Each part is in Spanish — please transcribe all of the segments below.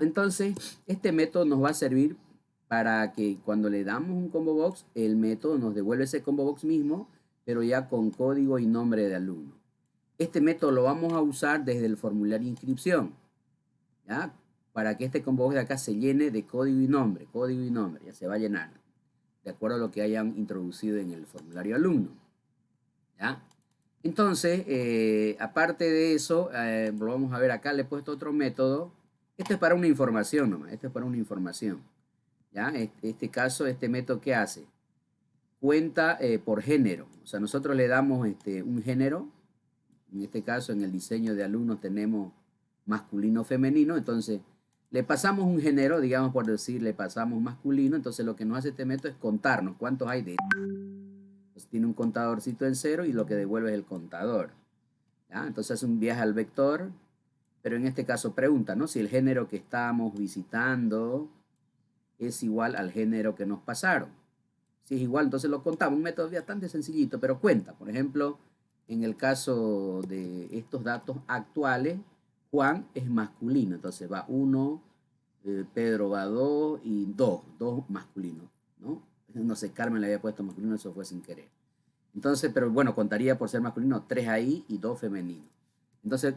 Entonces, este método nos va a servir para que cuando le damos un combo box, el método nos devuelve ese combo box mismo, pero ya con código y nombre de alumno. Este método lo vamos a usar desde el formulario de inscripción, ¿ya? Para que este combo box de acá se llene de código y nombre, ya se va a llenar, de acuerdo a lo que hayan introducido en el formulario alumno, ¿ya? Entonces, aparte de eso, lo vamos a ver acá, le he puesto otro método. Esto es para una información nomás, esto es para una información, ¿ya? Este caso, este método, ¿qué hace? Cuenta por género, o sea, nosotros le damos un género, en este caso en el diseño de alumnos tenemos masculino, femenino, entonces le pasamos un género, digamos por decir, le pasamos masculino, entonces lo que nos hace este método es contarnos cuántos hay de... Entonces tiene un contadorcito en cero y lo que devuelve es el contador, ¿ya? Entonces hace un viaje al vector, pero en este caso pregunta, ¿no? Si el género que estamos visitando es igual al género que nos pasaron. Si es igual, entonces lo contamos. Un método bastante sencillito, pero cuenta. Por ejemplo, en el caso de estos datos actuales, Juan es masculino. Entonces va 1, Pedro va 2 y 2 masculinos, ¿no? No sé, Carmen le había puesto masculino, eso fue sin querer. Entonces, pero bueno, contaría por ser masculino 3 ahí y 2 femeninos.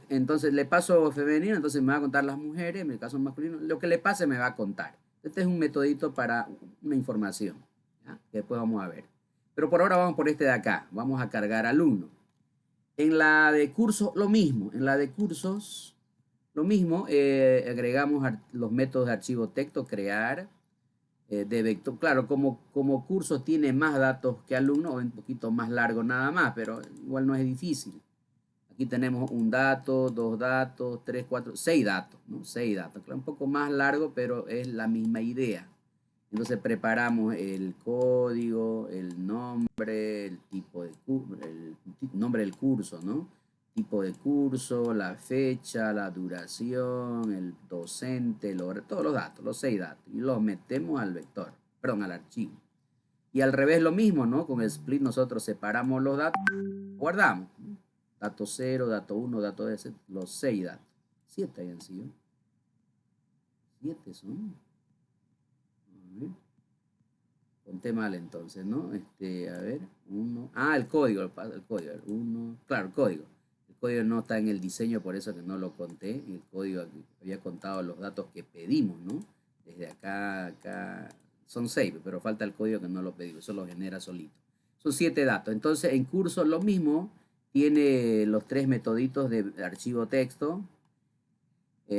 Entonces le paso femenino, entonces me va a contar las mujeres, en el caso masculino, lo que le pase me va a contar. Este es un metodito para una información, ¿ya? Que después vamos a ver. Pero por ahora vamos por este de acá, vamos a cargar alumno. En la de curso, lo mismo, en la de cursos, lo mismo, agregamos los métodos de archivo texto, crear, de vector. Claro, como curso tiene más datos que alumno, un poquito más largo nada más, pero igual no es difícil. Aquí tenemos un dato, dos datos, tres, cuatro, seis datos, ¿no? Seis datos. Claro, un poco más largo, pero es la misma idea. Entonces preparamos el código, el nombre, el tipo de el nombre del curso, ¿no? Tipo de curso, la fecha, la duración, el docente, todos los datos, los seis datos. Y los metemos al vector, perdón, al archivo. Y al revés lo mismo, ¿no? Con el split nosotros separamos los datos, guardamos, ¿no? Dato 0, dato 1, dato 2, los 6 datos. 7 hayan sido. 7 son. A ver. Conté mal entonces, ¿no? A ver, 1. Ah, el código, el código. 1. Claro, el código. El código no está en el diseño, por eso que no lo conté. El código había contado los datos que pedimos, ¿no? Desde acá, acá. Son 6, pero falta el código que no lo pedimos. Eso lo genera solito. Son 7 datos. Entonces, en curso lo mismo. Tiene los 3 metoditos de archivo texto.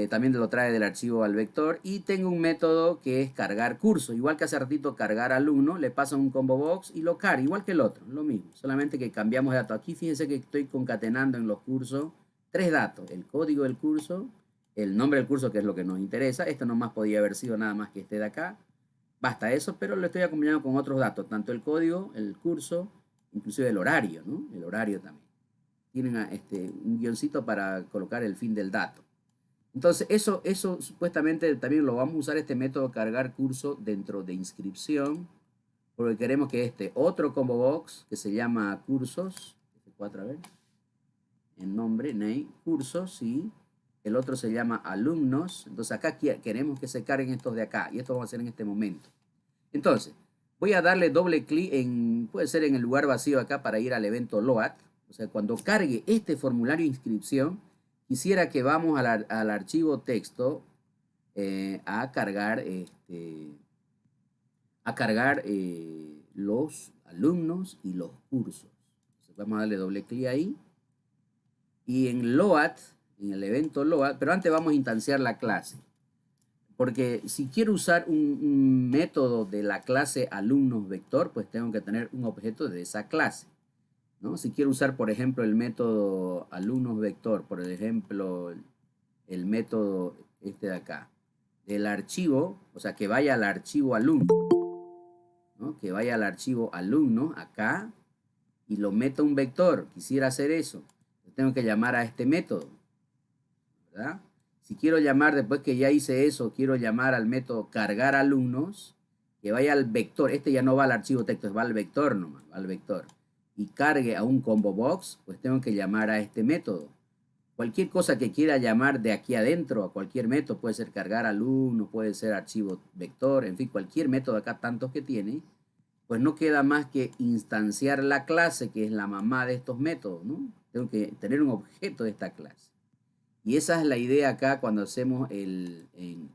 También lo trae del archivo al vector. Y tengo un método que es cargar curso. Igual que hace ratito cargar alumno, le pasan un combo box y lo carga, igual que el otro, lo mismo. Solamente que cambiamos de dato. Aquí fíjense que estoy concatenando en los cursos 3 datos. El código del curso, el nombre del curso, que es lo que nos interesa. Esto nomás podía haber sido nada más que este de acá. Basta eso, pero lo estoy acompañando con otros datos. Tanto el código, el curso, inclusive el horario, ¿no? El horario también. Tienen un guioncito para colocar el fin del dato. Entonces, eso supuestamente también lo vamos a usar este método cargar curso dentro de inscripción, porque queremos que otro combo box que se llama cursos, F4, a ver, el nombre, name, cursos, sí, el otro se llama alumnos, entonces acá queremos que se carguen estos de acá, y esto vamos a hacer en este momento. Entonces, voy a darle doble clic puede ser en el lugar vacío acá para ir al evento load, o sea, cuando cargue este formulario de inscripción, quisiera que vamos al archivo texto a cargar, los alumnos y los cursos. Entonces vamos a darle doble clic ahí. Y en load, en el evento load, pero antes vamos a instanciar la clase. Porque si quiero usar un método de la clase alumnos vector, pues tengo que tener un objeto de esa clase, ¿no? Si quiero usar, por ejemplo, el método alumnos vector, por ejemplo, el método de acá, del archivo, o sea, que vaya al archivo alumno, ¿no? Que vaya al archivo alumno acá y lo meta un vector. Quisiera hacer eso. Yo tengo que llamar a este método, ¿verdad? Si quiero llamar, después que ya hice eso, quiero llamar al método cargar alumnos, que vaya al vector. Este ya no va al archivo texto, va al vector nomás, va al vector. Y cargue a un combo box, pues tengo que llamar a este método. cualquier cosa que quiera llamar de aquí adentro a cualquier método, puede ser cargar alumno, puede ser archivo vector, en fin, cualquier método acá, tantos que tiene, pues no queda más que instanciar la clase, que es la mamá de estos métodos, ¿no? Tengo que tener un objeto de esta clase. Y esa es la idea acá cuando hacemos en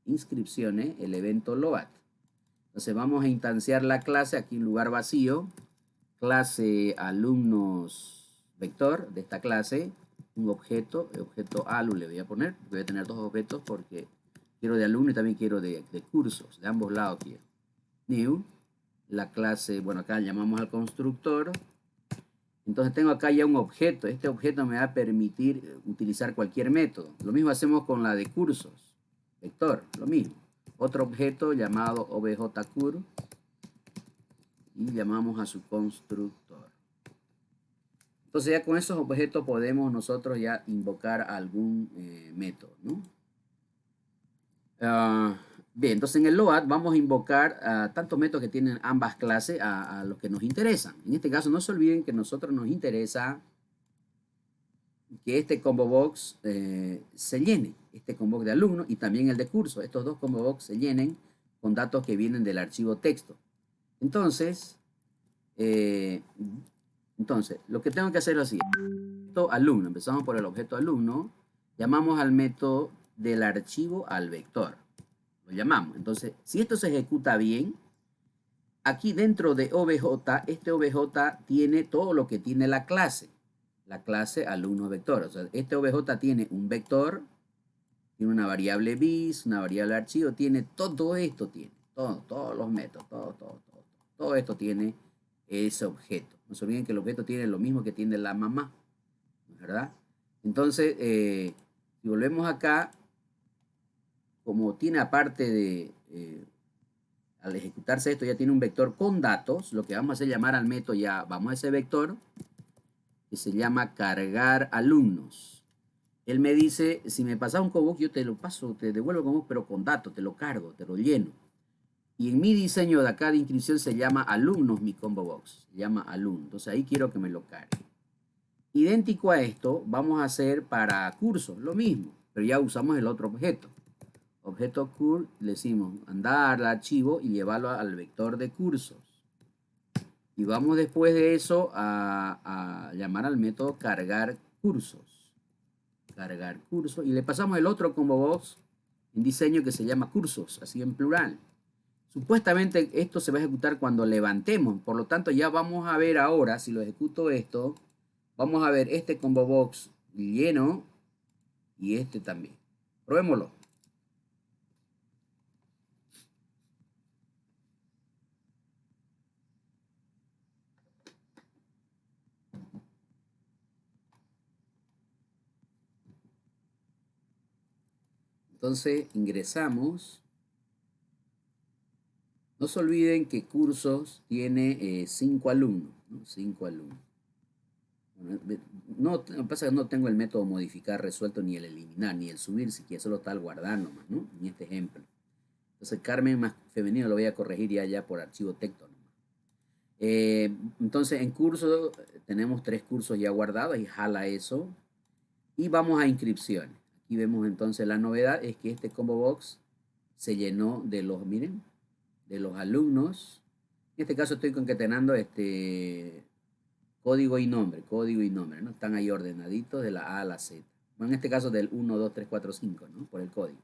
inscripciones el evento load. Entonces vamos a instanciar la clase, aquí en lugar vacío, clase alumnos vector de esta clase, un objeto, el objeto alu le voy a poner, voy a tener dos objetos porque quiero de alumno y también quiero de cursos, de ambos lados quiero. New, la clase, bueno, acá llamamos al constructor. Entonces tengo acá ya un objeto. Este objeto me va a permitir utilizar cualquier método. Lo mismo hacemos con la de cursos. Vector, lo mismo. Otro objeto llamado objcur y llamamos a su constructor. Entonces ya con esos objetos podemos nosotros ya invocar algún método, ¿no? Bien, entonces en el load vamos a invocar tantos métodos que tienen ambas clases a los que nos interesan. En este caso no se olviden que a nosotros nos interesa que este combo box se llene, este combo box de alumno y también el de curso. Estos dos combo box se llenen con datos que vienen del archivo texto. Entonces, lo que tengo que hacer es así. Alumno, empezamos por el objeto alumno, llamamos al método del archivo al vector. Lo llamamos. Entonces, si esto se ejecuta bien, aquí dentro de obj, este obj tiene todo lo que tiene la clase alumno vector. O sea, este obj tiene un vector, tiene una variable bis, una variable archivo, tiene todo esto, tiene todos los métodos, todo esto tiene ese objeto. No se olviden que el objeto tiene lo mismo que tiene la mamá, ¿verdad? Entonces, si volvemos acá, como tiene aparte de, al ejecutarse esto, ya tiene un vector con datos, lo que vamos a hacer es llamar al método, ya vamos a ese vector, que se llama cargar alumnos. Él me dice, si me pasas un combo, yo te lo paso, te devuelvo como, pero con datos, te lo cargo, te lo lleno. Y en mi diseño de acá de inscripción se llama alumnos mi combo box, se llama alumno. Entonces ahí quiero que me lo cargue. Idéntico a esto, vamos a hacer para cursos, lo mismo, pero ya usamos el otro objeto. Objeto cur, le decimos andar al archivo y llevarlo al vector de cursos. Y vamos después de eso a llamar al método cargar cursos. Cargar cursos. Y le pasamos el otro combo box en diseño que se llama cursos, así en plural. Supuestamente esto se va a ejecutar cuando levantemos. Por lo tanto, ya vamos a ver ahora, si lo ejecuto esto, vamos a ver este combo box lleno y este también. Probémoslo. Entonces ingresamos. No se olviden que cursos tiene 5 alumnos, ¿no? 5 alumnos. No, pasa que no tengo el método modificar resuelto, ni el eliminar, ni el subir, siquiera solo está el guardar nomás, ¿no? En este ejemplo. Entonces Carmen más femenino lo voy a corregir ya por archivo texto nomás. Entonces en curso tenemos 3 cursos ya guardados y jala eso. Y vamos a inscripciones. Aquí vemos entonces la novedad es que este combo box se llenó de los, miren, de los alumnos. En este caso estoy concatenando código y nombre, ¿no? Están ahí ordenaditos de la A a la Z. Bueno, en este caso del 1, 2, 3, 4, 5, ¿no? Por el código.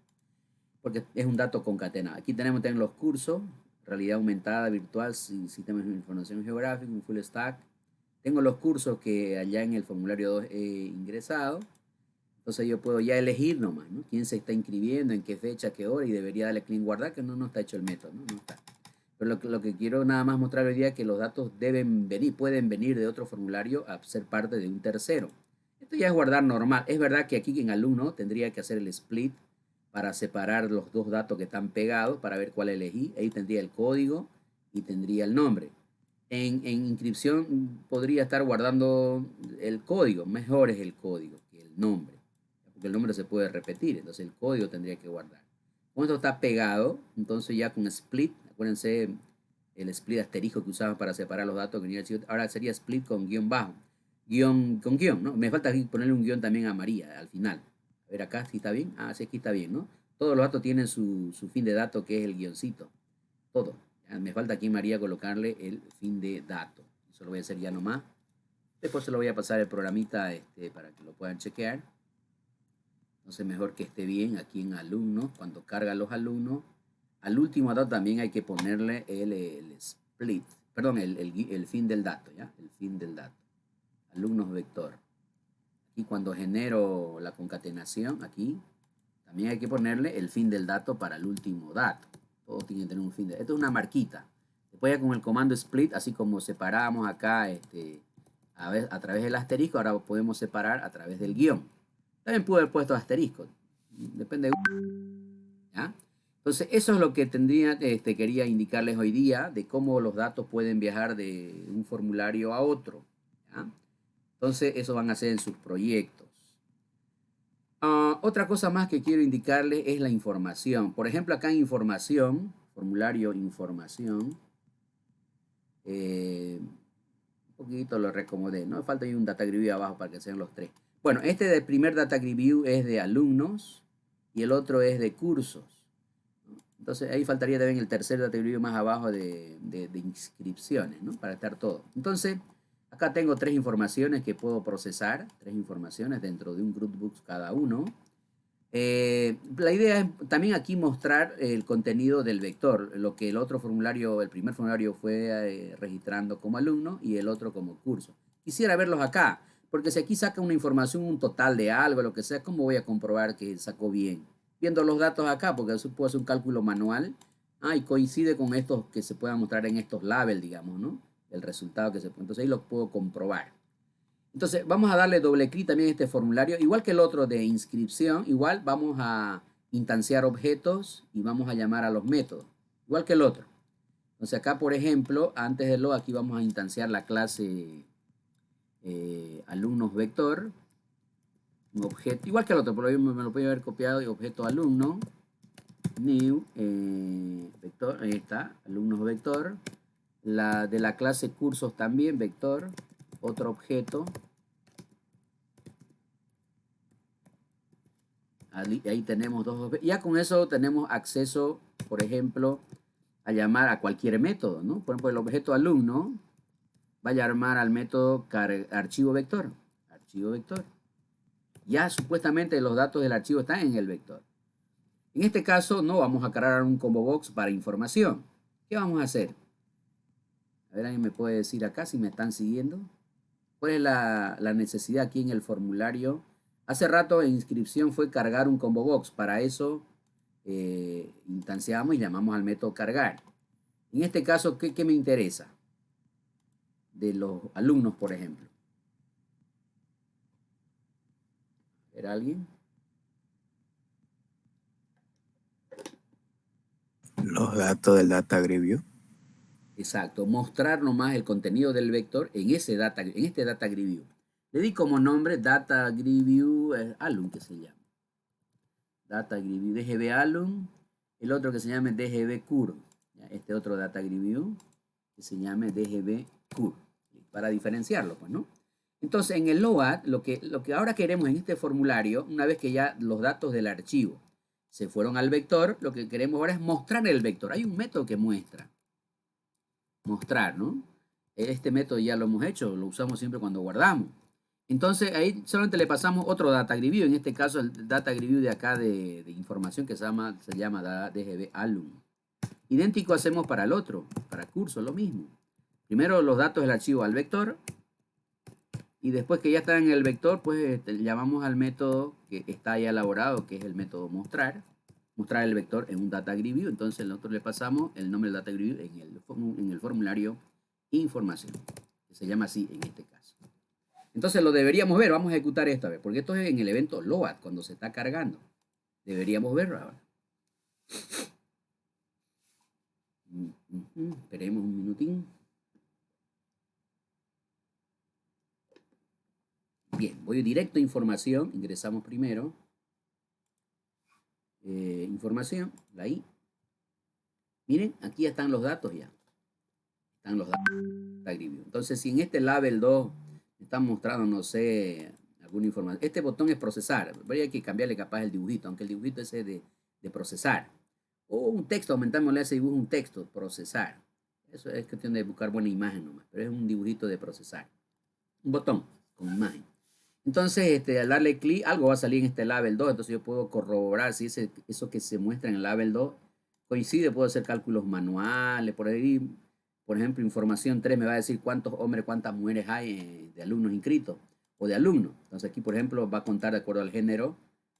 Porque es un dato concatenado. Aquí tenemos también los cursos, realidad aumentada, virtual, sistemas de información geográfica, un full stack. Tengo los cursos que allá en el formulario 2 he ingresado. Entonces yo puedo ya elegir nomás, ¿no? Quién se está inscribiendo, en qué fecha, qué hora, y debería darle clic en guardar, que no está hecho el método, ¿no? No está. Pero lo que quiero nada más mostrar hoy día es que los datos deben venir, pueden venir de otro formulario a ser parte de un tercero. Esto ya es guardar normal. Es verdad que aquí en alumno tendría que hacer el split para separar los dos datos que están pegados para ver cuál elegí. Ahí tendría el código y tendría el nombre. En inscripción podría estar guardando el código. Mejor es el código que el nombre, porque el nombre se puede repetir. Entonces el código tendría que guardar. Cuando esto está pegado, entonces ya con split, acuérdense el split asterisco que usaba para separar los datos que venía el archivo, ahora sería split con guión bajo. guión con guión, ¿no? Me falta ponerle un guión también a María al final. A ver acá si está bien. Ah, sí, aquí está bien, ¿no? Todos los datos tienen su fin de dato, que es el guioncito. Todo. Ya, me falta aquí María colocarle el fin de dato. Eso lo voy a hacer ya nomás. Después se lo voy a pasar el programita para que lo puedan chequear. Entonces mejor que esté bien aquí en alumnos. Cuando carga los alumnos, al último dato también hay que ponerle el split. Perdón, el fin del dato, ¿ya? El fin del dato. Alumnos vector. Aquí cuando genero la concatenación, aquí también hay que ponerle el fin del dato para el último dato. Todos tienen que tener un fin de dato. Esto es una marquita. Después ya con el comando split, así como separamos acá a través del asterisco, ahora podemos separar a través del guión. También pude haber puesto asterisco. Depende. ¿Ya? Entonces, eso es lo que quería indicarles hoy día de cómo los datos pueden viajar de un formulario a otro. ¿Ya? Entonces, eso van a hacer en sus proyectos. Otra cosa más que quiero indicarles es la información. Por ejemplo, acá en información, formulario información, un poquito lo recomodé, ¿no? Falta ahí un data review abajo para que sean los tres. Bueno, este del primer data review es de alumnos y el otro es de cursos. Entonces ahí faltaría también el tercer data review más abajo de inscripciones, ¿no? Para estar todo. Entonces, acá tengo tres informaciones que puedo procesar, tres informaciones dentro de un groupbooks cada uno. La idea es también aquí mostrar el contenido del vector, lo que el otro formulario, el primer formulario fue registrando como alumno y el otro como curso. Quisiera verlos acá, porque si aquí saca una información, un total de algo, lo que sea, ¿cómo voy a comprobar que sacó bien? Viendo los datos acá, porque eso puedo hacer un cálculo manual, y coincide con estos que se puedan mostrar en estos labels, digamos, ¿no? El resultado que se puede. Entonces ahí lo puedo comprobar. Entonces vamos a darle doble clic también a este formulario, igual que el otro de inscripción, igual vamos a instanciar objetos y vamos a llamar a los métodos, igual que el otro. Entonces acá, por ejemplo, antes de lo, aquí vamos a instanciar la clase alumnos vector, un objeto, igual que el otro, pero me lo puedo haber copiado, y objeto alumno, new, vector, ahí está, alumnos vector, de la clase cursos también, vector, otro objeto. Ahí tenemos dos. Ya con eso tenemos acceso, por ejemplo, a llamar a cualquier método, ¿no? Por ejemplo, el objeto alumno va a llamar al método archivo vector. Archivo vector. Ya supuestamente los datos del archivo están en el vector. En este caso no vamos a cargar un combo box para información. ¿Qué vamos a hacer? A ver, alguien me puede decir acá si me están siguiendo. ¿Cuál es la necesidad aquí en el formulario? Hace rato en inscripción fue cargar un combo box. Para eso instanciamos y llamamos al método cargar. En este caso, ¿qué me interesa? De los alumnos, por ejemplo. ¿Era alguien? Los datos del data review. Exacto, mostrar nomás el contenido del vector en este data review. Le di como nombre data review alum, que se llama. Data review DGB alum. El otro que se llame DGB cur. Este otro data review que se llame DGB cur. Para diferenciarlo, pues, ¿no? Entonces, en el load, lo que ahora queremos en este formulario, una vez que ya los datos del archivo se fueron al vector, lo que queremos ahora es mostrar el vector. Hay un método que muestra. Mostrar, ¿no? Este método ya lo hemos hecho, lo usamos siempre cuando guardamos. Entonces, ahí solamente le pasamos otro data review, en este caso el data review de acá de información que se llama DGB alum. Idéntico hacemos para el otro, para curso, lo mismo. Primero los datos del archivo al vector y después que ya están en el vector, pues llamamos al método que está ya elaborado, que es el método mostrar el vector en un data review. Entonces nosotros le pasamos el nombre del data review en el formulario información, que se llama así en este caso. Entonces lo deberíamos ver, vamos a ejecutar esta vez, porque esto es en el evento load, cuando se está cargando. Deberíamos verlo ahora. Esperemos un minutín. Bien, voy directo a información, ingresamos primero. Información, ahí. Miren, aquí están los datos ya. Están los datos. Entonces, si en este label 2 Me está mostrando, no sé, alguna información. Este botón es procesar. Habría que cambiarle capaz el dibujito, aunque el dibujito es de procesar. O un texto, aumentámosle a ese dibujo un texto, procesar. Eso es cuestión de buscar buena imagen nomás, pero es un dibujito de procesar. Un botón con imagen. Entonces, al darle clic, algo va a salir en este label 2, entonces yo puedo corroborar si eso que se muestra en el label 2 coincide, puedo hacer cálculos manuales, por ahí, por ejemplo, información 3 me va a decir cuántos hombres, cuántas mujeres hay de alumnos inscritos o de alumnos. Entonces aquí, por ejemplo, va a contar de acuerdo al género.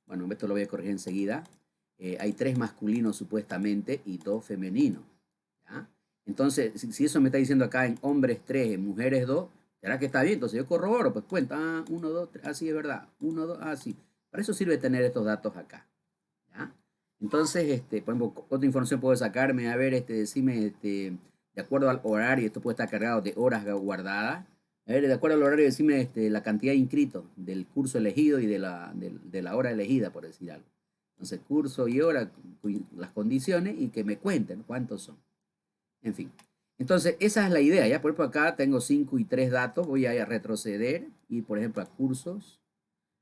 Bueno, esto lo voy a corregir enseguida. Hay 3 masculinos supuestamente y 2 femeninos. ¿Ya? Entonces, si eso me está diciendo acá en hombres 3, en mujeres 2, ¿será que está bien? Entonces yo corroboro, pues cuenta, 1, 2, 3, así es verdad, 1, 2, así. Para eso sirve tener estos datos acá. ¿Ya? Entonces, por ejemplo, otra información puedo sacarme, a ver, decime, de acuerdo al horario, esto puede estar cargado de horas guardadas. A ver, de acuerdo al horario, decime la cantidad de inscritos del curso elegido y de la hora elegida, por decir algo. Entonces, curso y hora, las condiciones y que me cuenten cuántos son. En fin. Entonces, esa es la idea. Ya, por ejemplo, acá tengo 5 y 3 datos. Voy a retroceder y, por ejemplo, a cursos.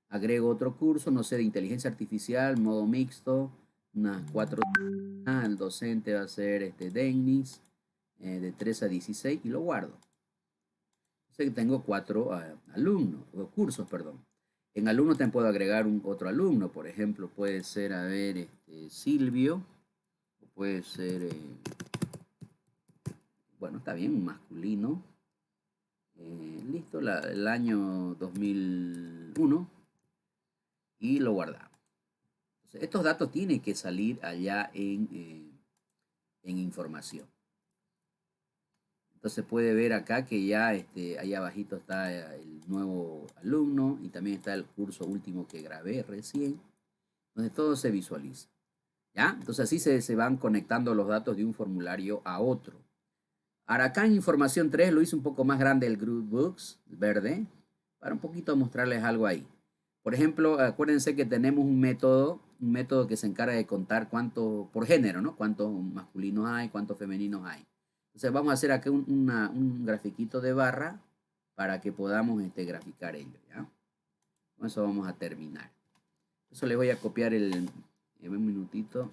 Agrego otro curso, no sé, de inteligencia artificial, modo mixto, unas 4. El docente va a ser Dennis, de 3 a 16 y lo guardo. Sé que tengo 4 alumnos, o cursos, perdón. En alumno también puedo agregar otro alumno, por ejemplo, puede ser, a ver, Silvio, o puede ser, bueno, está bien, un masculino. Listo, el año 2001 y lo guardamos. Entonces, estos datos tienen que salir allá en información. Entonces puede ver acá que ya ahí abajito está el nuevo alumno y también está el curso último que grabé recién, donde todo se visualiza. ¿Ya? Entonces así se van conectando los datos de un formulario a otro. Ahora acá en información 3 lo hice un poco más grande el Group Books, verde, para un poquito mostrarles algo ahí. Por ejemplo, acuérdense que tenemos un método que se encarga de contar cuánto, por género, ¿no? Cuántos masculinos hay, cuántos femeninos hay. Entonces vamos a hacer aquí un grafiquito de barra para que podamos graficar ello, ¿ya? Con eso vamos a terminar. Eso les voy a copiar un minutito.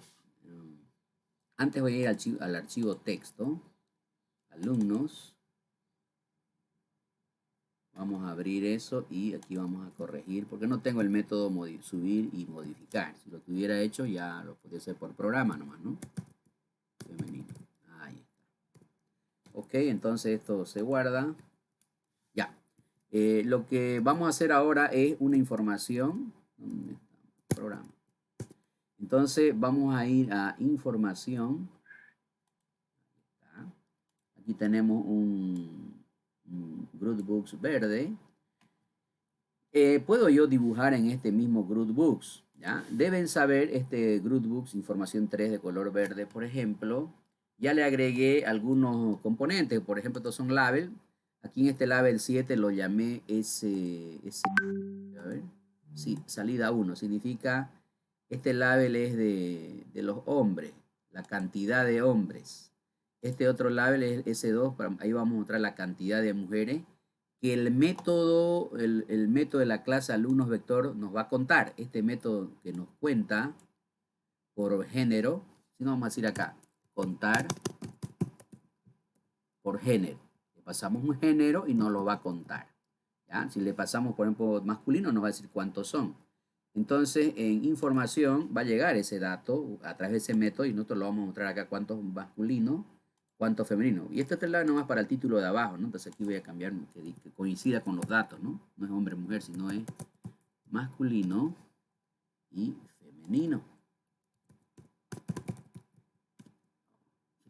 Antes voy a ir al archivo texto, alumnos. Vamos a abrir eso y aquí vamos a corregir, porque no tengo el método subir y modificar. Si lo tuviera hecho ya lo podría hacer por programa nomás, ¿no? Femenino. Ahí está. Ok, entonces esto se guarda. Ya. Lo que vamos a hacer ahora es una información. ¿Dónde está? Programa. Entonces vamos a ir a información. Aquí tenemos un Groupbooks verde. Puedo yo dibujar en este mismo Groupbooks, ¿ya? Deben saber Groupbooks información 3 de color verde, por ejemplo. Ya le agregué algunos componentes, por ejemplo, estos son label. Aquí en este label 7 lo llamé a ver, sí, salida 1. Significa, este label es de los hombres, la cantidad de hombres. Este otro label es S2, ahí vamos a mostrar la cantidad de mujeres que el método de la clase alumnos vector nos va a contar. Este método que nos cuenta por género, si no vamos a decir acá, contar por género. Le pasamos un género y nos lo va a contar. ¿Ya? Si le pasamos, por ejemplo, masculino, nos va a decir cuántos son. Entonces, en información va a llegar ese dato a través de ese método y nosotros lo vamos a mostrar acá cuántos masculinos, cuántos femeninos. Y este es nomás para el título de abajo, ¿no? Entonces aquí voy a cambiar que coincida con los datos, ¿no? No es hombre-mujer, sino es masculino y femenino.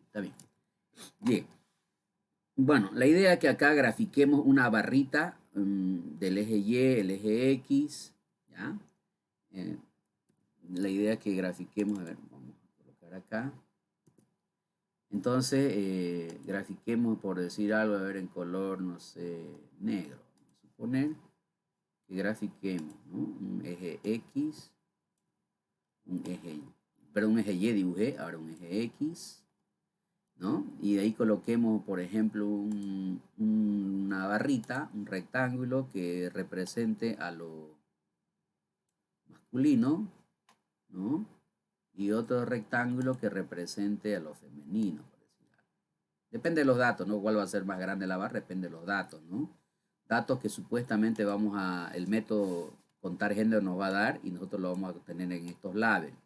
Está bien. Bien. Bueno, la idea es que acá grafiquemos una barrita del eje Y, el eje X, ¿ya? La idea es que grafiquemos, a ver, vamos a colocar acá. Entonces, grafiquemos, por decir algo, a ver, en color, no sé, negro. Vamos a suponer que grafiquemos, ¿no? Un eje X, un eje Y dibujé, ahora un eje X, ¿no? Y de ahí coloquemos, por ejemplo, una barrita, un rectángulo que represente a lo masculino, ¿no? Y otro rectángulo que represente a lo femenino, por decir algo. Depende de los datos, ¿no? ¿Cuál va a ser más grande la barra? Depende de los datos, ¿no? Datos que supuestamente el método contar género nos va a dar y nosotros lo vamos a tener en estos labels.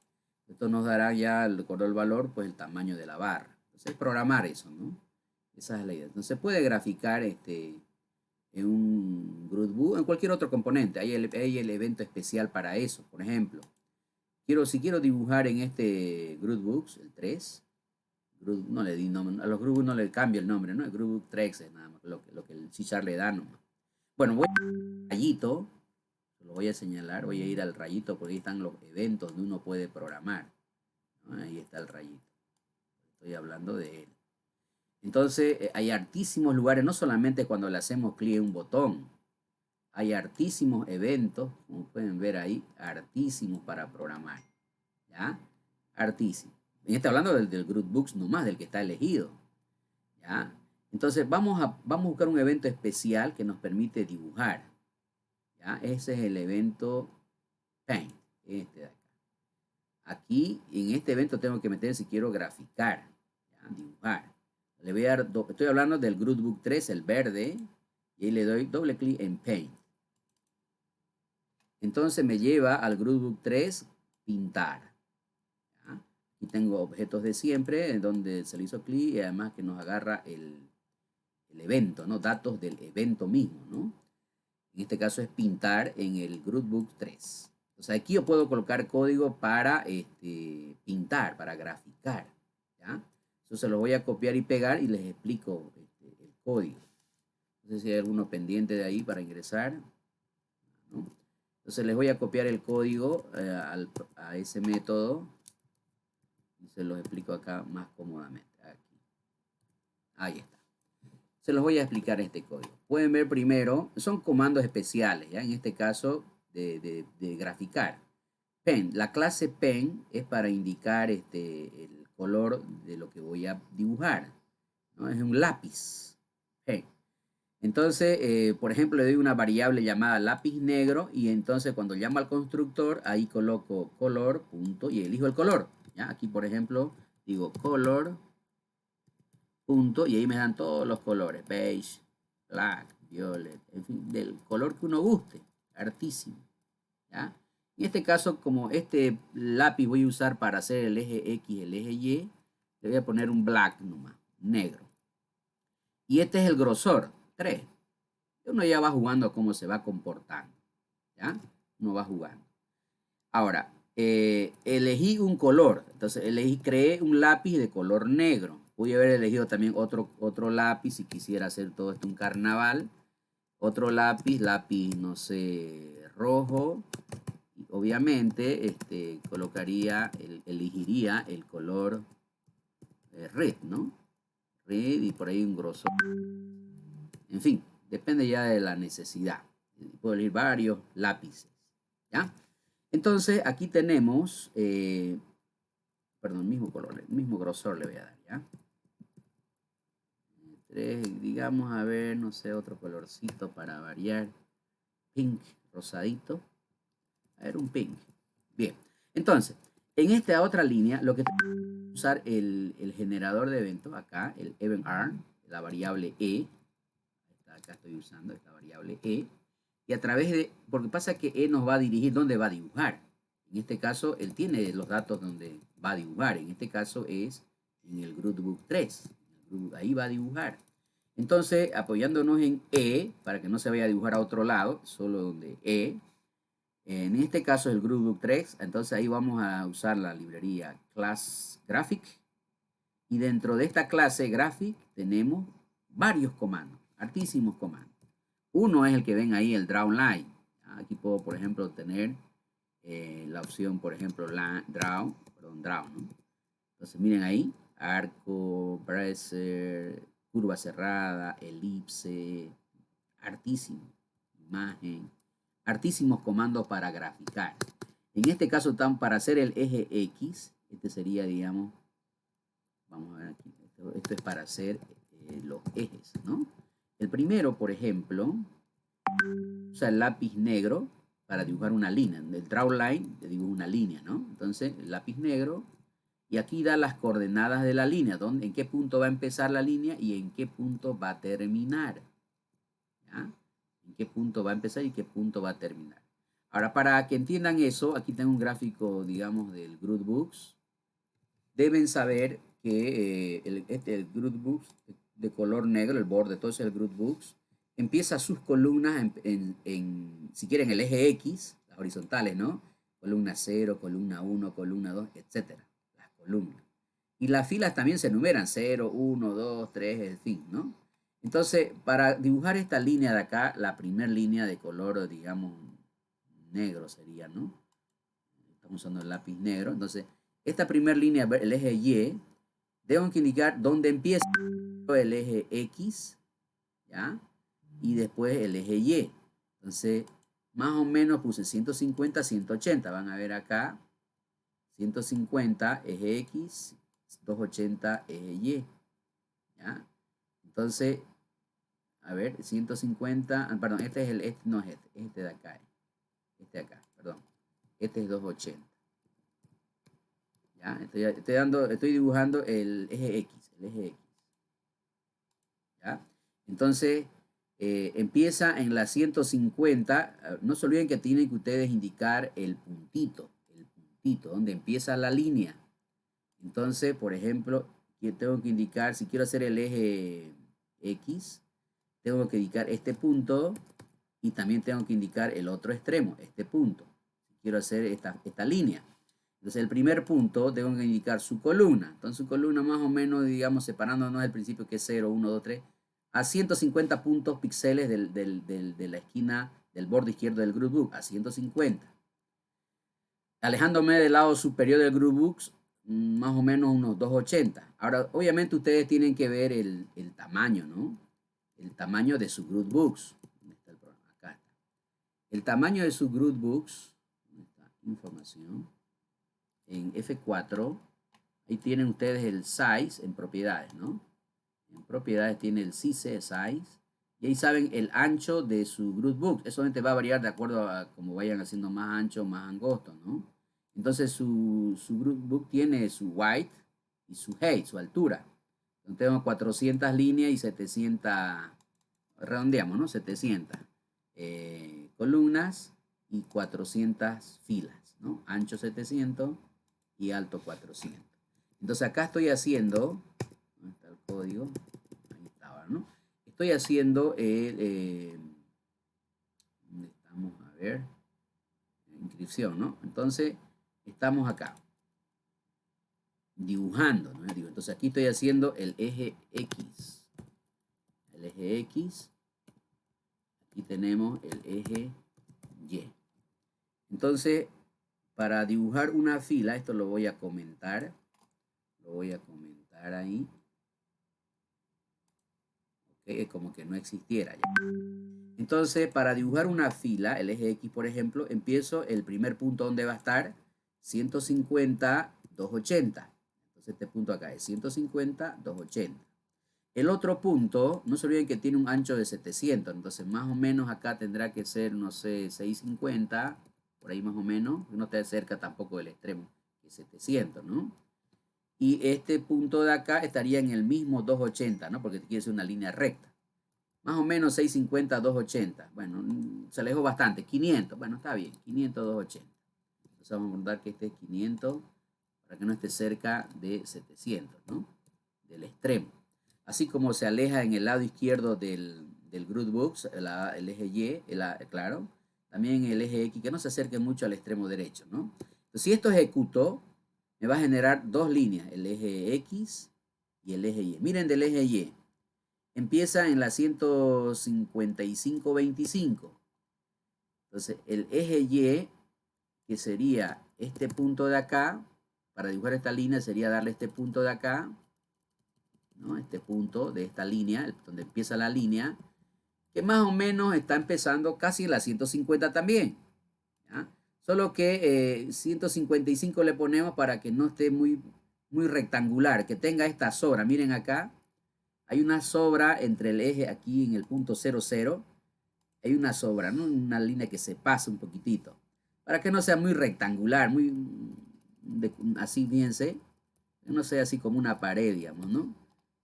Esto nos dará ya, de acuerdo al valor, pues el tamaño de la barra. Entonces, programar eso, ¿no? Esa es la idea. Entonces, se puede graficar en un Groupbook, en cualquier otro componente. Hay el evento especial para eso. Por ejemplo, si quiero dibujar en este Groupbooks, el 3, no le di nombre, a los Groupbooks no le cambio el nombre, ¿no? El Groupbook 3 es nada más lo que el C# le da nomás. Bueno, voy al rayito, lo voy a señalar, voy a ir al rayito porque ahí están los eventos donde uno puede programar, ¿no? Ahí está el rayito. Estoy hablando de él. Entonces, hay hartísimos lugares, no solamente cuando le hacemos clic en un botón. Hay hartísimos eventos, como pueden ver ahí, hartísimos para programar. ¿Ya? Hartísimos. Y está hablando del Groupbooks nomás, del que está elegido. ¿Ya? Entonces, vamos a buscar un evento especial que nos permite dibujar. ¿Ya? Ese es el evento Paint, este de acá. Aquí, en este evento tengo que meter si quiero graficar, ¿ya? Dibujar. Le voy a dar, estoy hablando del Groupbook 3, el verde, y ahí le doy doble clic en Paint. Entonces me lleva al Groupbook 3, pintar. ¿Ya? Aquí tengo objetos de siempre, en donde se le hizo clic y además que nos agarra el evento, ¿no? Datos del evento mismo, ¿no? En este caso es pintar en el Groupbook 3. Entonces aquí yo puedo colocar código para pintar, para graficar. ¿Ya? Eso se lo voy a copiar y pegar y les explico el código. No sé si hay alguno pendiente de ahí para ingresar, ¿no? Entonces les voy a copiar el código a ese método y se los explico acá más cómodamente. Aquí. Ahí está. Se los voy a explicar este código. Pueden ver primero, son comandos especiales, ¿ya? En este caso de graficar. Pen, la clase pen es para indicar el color de lo que voy a dibujar, ¿no? Es un lápiz, pen. Entonces, por ejemplo, le doy una variable llamada lápiz negro y entonces cuando llamo al constructor, ahí coloco color, punto, y elijo el color. ¿Ya? Aquí, por ejemplo, digo color, punto, y ahí me dan todos los colores, beige, black, violet, en fin, del color que uno guste, hartísimo. ¿Ya? En este caso, como este lápiz voy a usar para hacer el eje X, el eje Y, le voy a poner un black nomás, negro. Y este es el grosor, 3. Uno ya va jugando cómo se va comportando. ¿Ya? Uno va jugando. Ahora, elegí un color. Entonces, creé un lápiz de color negro. Pude haber elegido también otro lápiz si quisiera hacer todo esto un carnaval. Otro lápiz, no sé, rojo. Y obviamente, elegiría el color red, ¿no? Red y por ahí un grosor. En fin, depende ya de la necesidad. Puedo elegir varios lápices, ¿ya? Entonces, aquí tenemos, perdón, el mismo color, el mismo grosor le voy a dar, ¿ya? 3, digamos, a ver, no sé, otro colorcito para variar. Pink, rosadito. A ver, un pink. Bien, entonces, en esta otra línea, lo que tengo que usar el generador de eventos, acá, el event_arm, la variable E. Acá estoy usando esta variable E. Y a través de, porque pasa que E nos va a dirigir dónde va a dibujar. En este caso, él tiene los datos donde va a dibujar. En este caso es en el Groupbook 3. Ahí va a dibujar. Entonces, apoyándonos en E, para que no se vaya a dibujar a otro lado, solo donde E. En este caso el Groupbook 3, entonces ahí vamos a usar la librería Class Graphic. Y dentro de esta clase Graphic tenemos varios comandos, hartísimos comandos. Uno es el que ven ahí, el Draw Line. Aquí puedo, por ejemplo, tener la opción, por ejemplo, Draw, ¿no? Entonces, miren ahí, arco, bracer, curva cerrada, elipse, hartísimo, imagen, hartísimos comandos para graficar. En este caso, para hacer el eje X, este sería, digamos, Vamos a ver aquí. Esto es para hacer los ejes, ¿no? El primero, por ejemplo, usa el lápiz negro para dibujar una línea. El draw line, le dibujo una línea, ¿no? Entonces, el lápiz negro, y aquí da las coordenadas de la línea, en qué punto va a empezar la línea y en qué punto va a terminar. ¿Ya? En qué punto va a empezar y qué punto va a terminar. Ahora, para que entiendan eso, aquí tengo un gráfico, digamos, del Grootbooks. Deben saber que el Grootbooks de color negro, el borde, todo es el Grootbooks, empieza sus columnas si quieren, el eje X, las horizontales, ¿no? Columna 0, columna 1, columna 2, etcétera. Las columnas. Y las filas también se enumeran, 0, 1, 2, 3, en fin, ¿no? Entonces, para dibujar esta línea de acá, la primera línea de color, digamos, negro sería, ¿no? Estamos usando el lápiz negro. Entonces, esta primera línea, el eje Y, tengo que indicar dónde empieza el eje X, ¿ya? Y después el eje Y. Entonces, más o menos puse 150, 180. Van a ver acá, 150, eje X, 280, eje Y, ¿ya? Entonces, a ver, 150, perdón, este es no es este de acá, este de acá, perdón, este es 280. ¿Ya? Estoy dibujando el eje X, ¿ya? Entonces, empieza en la 150, no se olviden que tienen que ustedes indicar el puntito, donde empieza la línea. Entonces, por ejemplo, yo tengo que indicar, si quiero hacer el eje X, tengo que indicar este punto y también tengo que indicar el otro extremo, este punto. Quiero hacer esta línea. Entonces, el primer punto tengo que indicar su columna. Entonces, su columna más o menos, digamos, separándonos del principio que es 0, 1, 2, 3, a 150 puntos píxeles de la esquina del borde izquierdo del Grootbook, a 150. Alejándome del lado superior del Grootbooks, más o menos unos 280. Ahora, obviamente ustedes tienen que ver el tamaño, ¿no? El tamaño de su Grootbooks. ¿Dónde está el programa? Acá está. El tamaño de su Grootbooks, ¿dónde está? Información. En F4, ahí tienen ustedes el size en propiedades, ¿no? En propiedades tiene el size, y ahí saben el ancho de su Grootbook. Eso va a variar de acuerdo a cómo vayan haciendo más ancho, más angosto, ¿no? Entonces su Grootbook tiene su height y su height, su altura. Entonces tengo 400 líneas y 700, redondeamos, ¿no? 700 columnas y 400 filas, ¿no? Ancho 700 y alto 400. Entonces acá estoy haciendo, ¿dónde está el código? Ahí estaba, ¿no? Estoy haciendo ¿dónde estamos? A ver, inscripción, ¿no? Entonces estamos acá dibujando, ¿no? Entonces aquí estoy haciendo el eje X. El eje X. Aquí tenemos el eje Y. Entonces, para dibujar una fila, esto lo voy a comentar. Lo voy a comentar ahí. Okay, es como que no existiera ya. Entonces, para dibujar una fila, el eje X, por ejemplo, empiezo el primer punto donde va a estar 150, 280. Entonces, este punto acá es 150, 280. El otro punto, no se olviden que tiene un ancho de 700. Entonces, más o menos acá tendrá que ser, no sé, 650, por ahí más o menos. No está cerca tampoco del extremo, que es 700, ¿no? Y este punto de acá estaría en el mismo 280, ¿no? Porque quiere ser una línea recta. Más o menos 650, 280. Bueno, se alejó bastante. 500, bueno, está bien. 500, 280. Entonces vamos a contar que este es 500 para que no esté cerca de 700, ¿no? Del extremo. Así como se aleja en el lado izquierdo del Grootbooks, el eje Y, claro. También el eje X, que no se acerque mucho al extremo derecho, ¿no? Entonces, si esto ejecuto, me va a generar dos líneas, el eje X y el eje Y. Miren del eje Y. Empieza en la 155.25. Entonces, el eje Y, que sería este punto de acá, para dibujar esta línea sería darle este punto de acá, ¿no? Este punto de esta línea, donde empieza la línea, que más o menos está empezando casi en la 150 también, ¿ya? Solo que 155 le ponemos para que no esté muy muy rectangular, que tenga esta sobra. Miren acá, hay una sobra entre el eje aquí en el punto 00. Hay una sobra, ¿no? Una línea que se pasa un poquitito. Para que no sea muy rectangular, muy así, fíjense. No sea así como una pared, digamos, ¿no?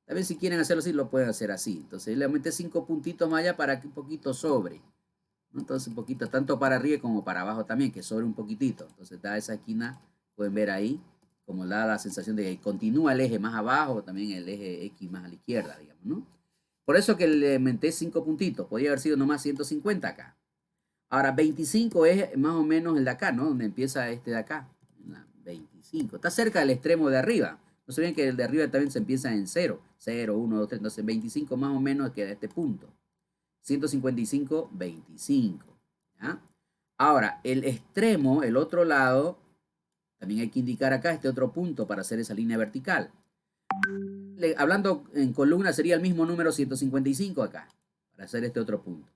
Tal vez si quieren hacerlo así, lo pueden hacer así. Entonces le aumenté 5 puntitos más allá para que un poquito sobre, ¿no? Entonces un poquito, tanto para arriba como para abajo también, que sobre un poquitito. Entonces da esa esquina, pueden ver ahí, como da la sensación de que continúa el eje más abajo, también el eje X más a la izquierda, digamos, ¿no? Por eso que le aumenté 5 puntitos. Podría haber sido nomás 150 acá. Ahora, 25 es más o menos el de acá, ¿no? Donde empieza este de acá. 25. Está cerca del extremo de arriba. No se ven que el de arriba también se empieza en 0. 0, 1, 2, 3. Entonces, 25 más o menos queda este punto. 155, 25. ¿Ya? Ahora, el extremo, el otro lado, también hay que indicar acá este otro punto para hacer esa línea vertical. Hablando en columna sería el mismo número 155 acá, para hacer este otro punto.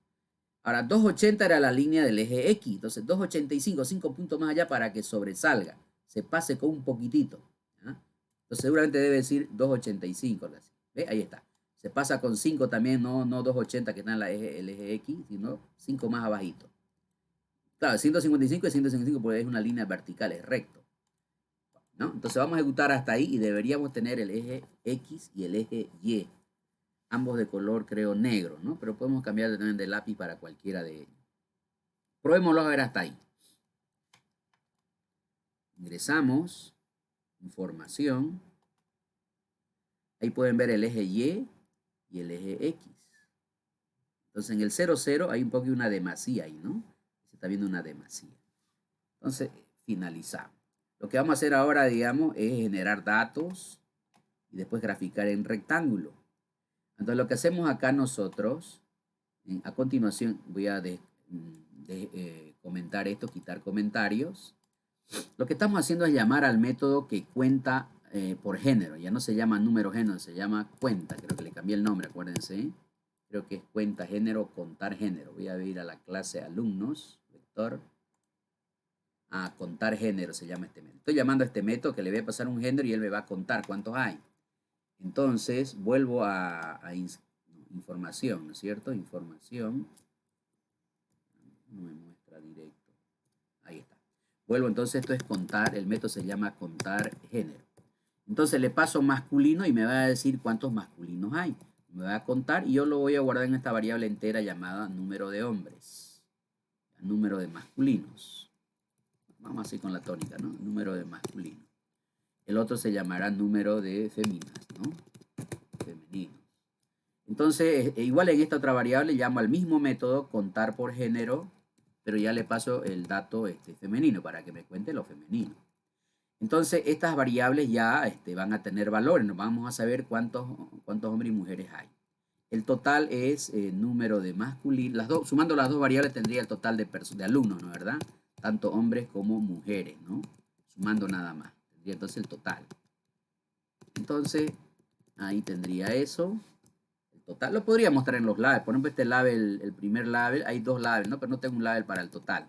Ahora, 280 era la línea del eje X, entonces 285, 5 puntos más allá para que sobresalga, se pase con un poquitito. ¿Ya? Entonces seguramente debe decir 285, ¿ve? Ahí está. Se pasa con 5 también, no 280 que está en el eje X, sino 5 más abajito. Claro, 155 y 155 porque es una línea vertical, es recto, ¿no? Entonces vamos a ejecutar hasta ahí y deberíamos tener el eje X y el eje Y. Ambos de color, creo, negro, ¿no? Pero podemos cambiar también de lápiz para cualquiera de ellos. Probémoslo a ver hasta ahí. Ingresamos, información. Ahí pueden ver el eje Y y el eje X. Entonces en el 00 hay un poco de una demasía ahí, ¿no? Se está viendo una demasía. Entonces finalizamos. Lo que vamos a hacer ahora, digamos, es generar datos y después graficar en rectángulo. Entonces lo que hacemos acá nosotros, a continuación voy a comentar esto, quitar comentarios. Lo que estamos haciendo es llamar al método que cuenta por género. Ya no se llama número género, se llama cuenta. Creo que le cambié el nombre, acuérdense. Creo que es cuenta género, contar género. Voy a ir a la clase alumnos, vector. A contar género se llama este método. Estoy llamando a este método que le voy a pasar un género y él me va a contar cuántos hay. Entonces vuelvo a información, ¿no es cierto? Información. No me muestra directo. Ahí está. Vuelvo, entonces esto es contar, el método se llama contar género. Entonces le paso masculino y me va a decir cuántos masculinos hay. Me va a contar y yo lo voy a guardar en esta variable entera llamada número de hombres. Número de masculinos. Vamos así con la tónica, ¿no? Número de masculinos. El otro se llamará número de féminas, ¿no? Femeninos. Entonces, igual en esta otra variable llamo al mismo método contar por género, pero ya le paso el dato femenino para que me cuente lo femenino. Entonces, estas variables ya van a tener valores, nos vamos a saber cuántos hombres y mujeres hay. El total es número de masculinos, sumando las dos variables tendría el total de alumnos, ¿no? ¿Verdad? Tanto hombres como mujeres, ¿no? Sumando nada más, tendría entonces el total. Entonces, ahí tendría eso. Total, lo podría mostrar en los labels. Por ejemplo, este label, el primer label, hay dos labels, ¿no? Pero no tengo un label para el total.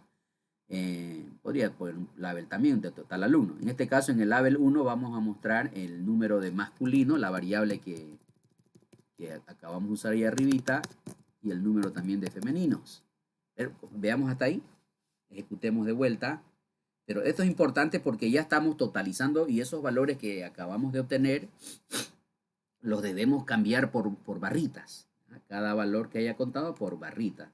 Podría poner un label también de total alumno. En este caso, en el label 1 vamos a mostrar el número de masculino, la variable que acabamos de usar ahí arribita, y el número también de femeninos. Pero, veamos hasta ahí. Ejecutemos de vuelta. Pero esto es importante porque ya estamos totalizando y esos valores que acabamos de obtener los debemos cambiar por barritas. Cada valor que haya contado por barritas.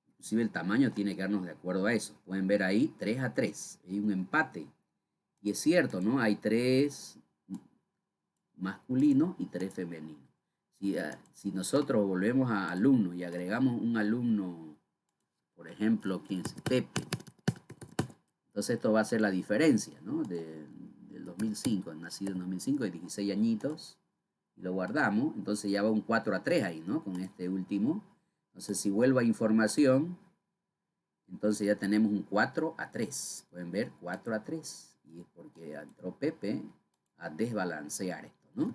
Inclusive el tamaño tiene que darnos de acuerdo a eso. Pueden ver ahí 3-3. Hay un empate. Y es cierto, ¿no? Hay 3 masculinos y 3 femeninos. Si nosotros volvemos a alumnos y agregamos un alumno, por ejemplo, quien es Pepe, entonces esto va a ser la diferencia, ¿no? Del 2005, nacido en 2005, de 16 añitos. Y lo guardamos, entonces ya va un 4-3 ahí, ¿no? Con este último. Entonces si vuelvo a información, entonces ya tenemos un 4-3. Pueden ver 4-3. Y es porque entró Pepe a desbalancear esto, ¿no?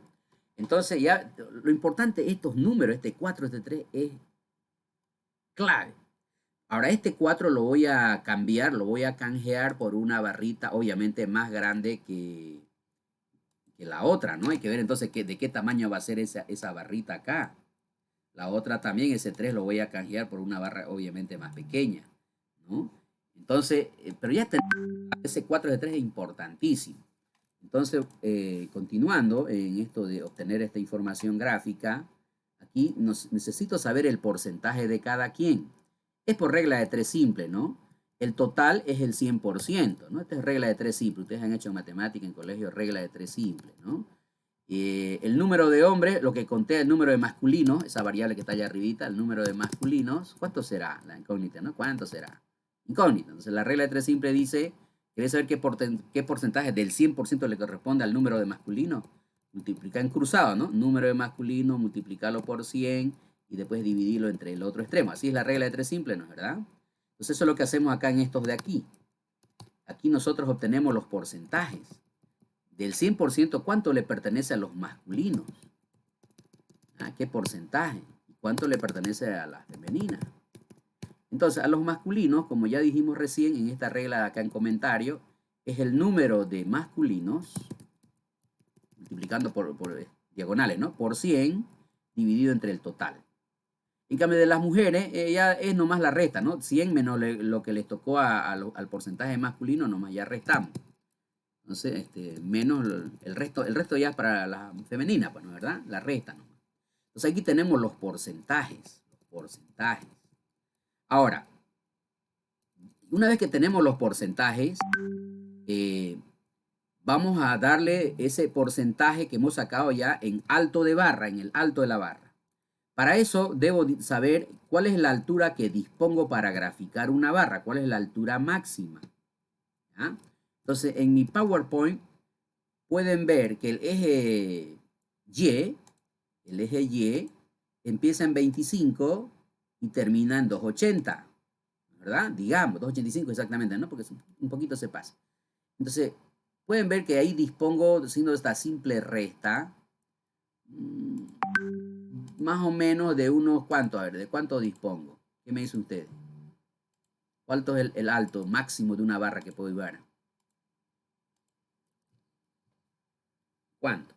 Entonces ya lo importante, estos números, este 4, este 3, es clave. Ahora este 4 lo voy a cambiar, lo voy a canjear por una barrita obviamente más grande que que la otra, ¿no? Hay que ver entonces de qué tamaño va a ser esa barrita acá. La otra también, ese 3 lo voy a canjear por una barra obviamente más pequeña, ¿no? Entonces, pero ya ese 4 de 3 es importantísimo. Entonces, continuando en esto de obtener esta información gráfica, aquí necesito saber el porcentaje de cada quien. Es por regla de 3 simple, ¿no? El total es el 100%, ¿no? Esta es regla de 3 simple. Ustedes han hecho en matemática en colegio regla de 3 simple, ¿no? El número de hombres, lo que conté, el número de masculinos, esa variable que está allá arribita, el número de masculinos, ¿cuánto será? La incógnita, ¿no? ¿Cuánto será? Incógnita. Entonces, la regla de 3 simple dice, ¿querés saber qué porcentaje del 100% le corresponde al número de masculinos? Multiplicar en cruzado, ¿no? Número de masculinos, multiplicarlo por 100 y después dividirlo entre el otro extremo. Así es la regla de 3 simple, ¿no es verdad? Entonces, eso es lo que hacemos acá en estos de aquí. Aquí nosotros obtenemos los porcentajes. Del 100%, ¿cuánto le pertenece a los masculinos? ¿A qué porcentaje? ¿Cuánto le pertenece a las femeninas? Entonces, a los masculinos, como ya dijimos recién en esta regla de acá en comentario, es el número de masculinos, multiplicando por diagonales, ¿no? Por 100 dividido entre el total. En cambio de las mujeres, ya es nomás la resta, ¿no? 100 menos lo que les tocó al porcentaje masculino, nomás ya restamos. Entonces, menos el resto ya es para la femenina, pues, ¿no? ¿Verdad? La resta, ¿no? Entonces aquí tenemos los porcentajes. Ahora, una vez que tenemos los porcentajes, vamos a darle ese porcentaje que hemos sacado ya en alto de barra, en el alto de la barra. Para eso debo saber cuál es la altura que dispongo para graficar una barra, cuál es la altura máxima. ¿Ah? Entonces, en mi PowerPoint pueden ver que el eje Y empieza en 25 y termina en 280, ¿verdad? Digamos, 285 exactamente, ¿no? Porque un poquito se pasa. Entonces, pueden ver que ahí dispongo, haciendo esta simple resta, más o menos de unos, ¿cuánto? A ver, ¿de cuánto dispongo? ¿Qué me dicen ustedes? ¿Cuánto es el alto máximo de una barra que puedo llevar? ¿Cuánto?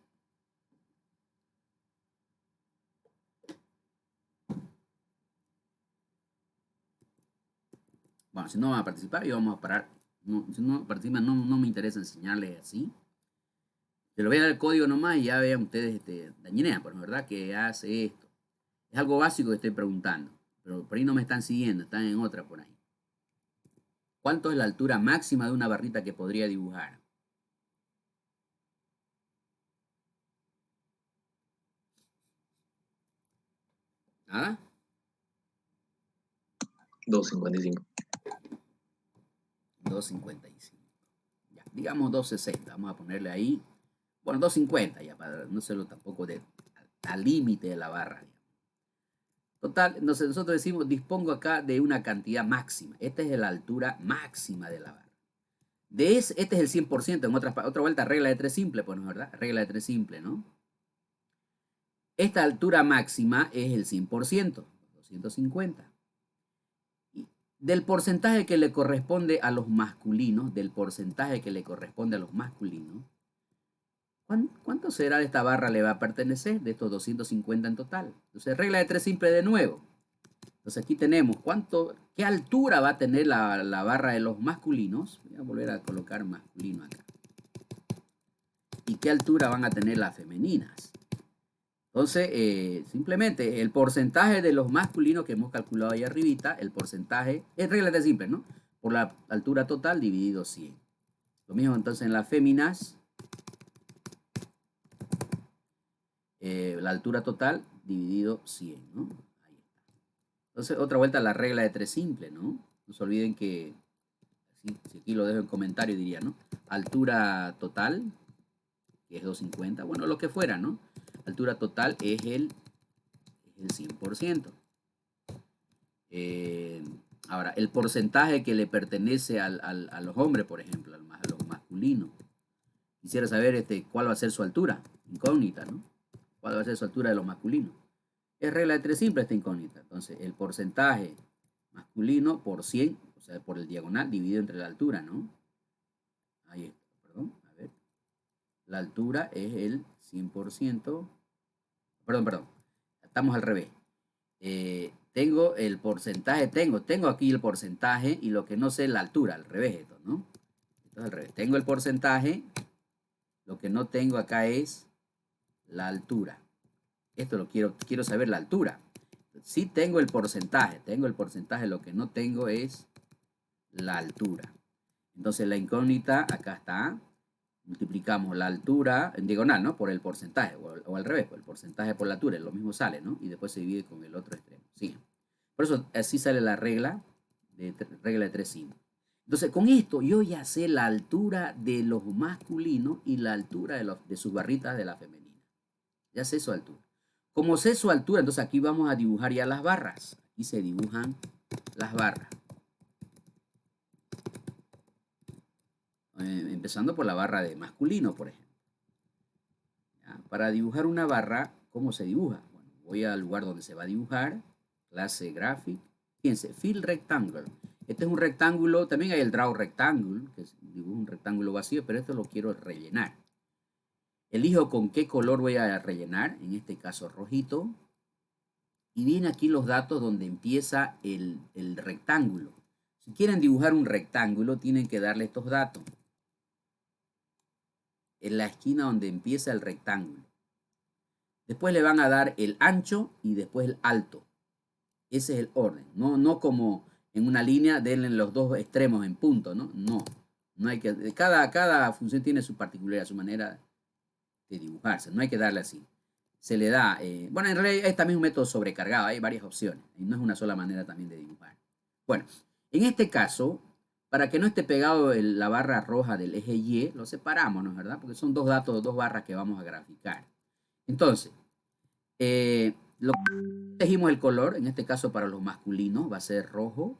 Bueno, si no van a participar, yo vamos a parar. No, si no participan, no me interesa enseñarles así. Se lo voy a dar el código nomás y ya vean ustedes, dañinean, pues, ¿verdad? Que hace esto. Es algo básico que estoy preguntando, pero por ahí no me están siguiendo, están en otra por ahí. ¿Cuánto es la altura máxima de una barrita que podría dibujar? ¿Nada? 255. 255. Ya, digamos 260, vamos a ponerle ahí. Bueno, 250 ya, para no serlo tampoco al límite de la barra. Total, nosotros decimos, dispongo acá de una cantidad máxima. Esta es la altura máxima de la barra. Este es el 100%, en otra vuelta, regla de 3 simple, pues, ¿no? ¿Verdad? Regla de 3 simple, ¿no? Esta altura máxima es el 100%, 250. Y del porcentaje que le corresponde a los masculinos, ¿cuánto será de esta barra le va a pertenecer? De estos 250 en total. Entonces, regla de 3 simple de nuevo. Entonces aquí tenemos qué altura va a tener la barra de los masculinos. Voy a volver a colocar masculino acá. Y qué altura van a tener las femeninas. Entonces, simplemente el porcentaje de los masculinos que hemos calculado ahí arribita, el porcentaje, es regla de simple, ¿no? Por la altura total dividido 100. Lo mismo entonces en las féminas. La altura total dividido 100, ¿no? Ahí está. Entonces, otra vuelta la regla de 3 simple, ¿no? No se olviden que, si aquí lo dejo en comentario, diría, ¿no? Altura total, que es 250, bueno, lo que fuera, ¿no? Altura total es el 100%. Ahora, el porcentaje que le pertenece a los hombres, por ejemplo, a los masculinos. Quisiera saber cuál va a ser su altura, incógnita, ¿no? ¿Cuál va a ser su altura de los masculinos? Es regla de 3 simple esta incógnita. Entonces, el porcentaje masculino por 100, o sea, por el diagonal dividido entre la altura, ¿no? Ahí está, perdón, a ver. La altura es el 100%. Perdón. Estamos al revés. Tengo el porcentaje, tengo aquí el porcentaje y lo que no sé es la altura, al revés esto, ¿no? Esto es al revés. Tengo el porcentaje, lo que no tengo acá es la altura. Esto lo quiero saber la altura. Sí tengo el porcentaje, lo que no tengo es la altura. Entonces la incógnita acá está. Multiplicamos la altura en diagonal, ¿no? Por el porcentaje, o al revés, por el porcentaje por la altura, lo mismo sale, ¿no? Y después se divide con el otro extremo. Sí. Por eso así sale la regla de 3 signos. Entonces, con esto yo ya sé la altura de los masculinos y la altura de sus barritas de la femenina. Ya sé su altura. Como sé su altura, entonces aquí vamos a dibujar ya las barras. Aquí se dibujan las barras. Empezando por la barra de masculino, por ejemplo. ¿Ya? Para dibujar una barra, ¿cómo se dibuja? Bueno, voy al lugar donde se va a dibujar, clase Graphic. Fíjense, Fill Rectangle. Este es un rectángulo, también hay el Draw Rectangle, que es un rectángulo vacío, pero esto lo quiero rellenar. Elijo con qué color voy a rellenar, en este caso rojito. Y viene aquí los datos donde empieza el rectángulo. Si quieren dibujar un rectángulo, tienen que darle estos datos. En la esquina donde empieza el rectángulo. Después le van a dar el ancho y después el alto. Ese es el orden. No como en una línea, denle los dos extremos en punto, ¿no? No hay que... Cada función tiene su particularidad, su manera de dibujarse. No hay que darle así. Se le da... bueno, en realidad es también un método sobrecargado. Hay varias opciones. Y no es una sola manera también de dibujar. Bueno, en este caso, para que no esté pegado la barra roja del eje Y, lo separamos, ¿no es verdad? Porque son dos datos, dos barras que vamos a graficar. Entonces, elegimos el color, en este caso para los masculinos va a ser rojo.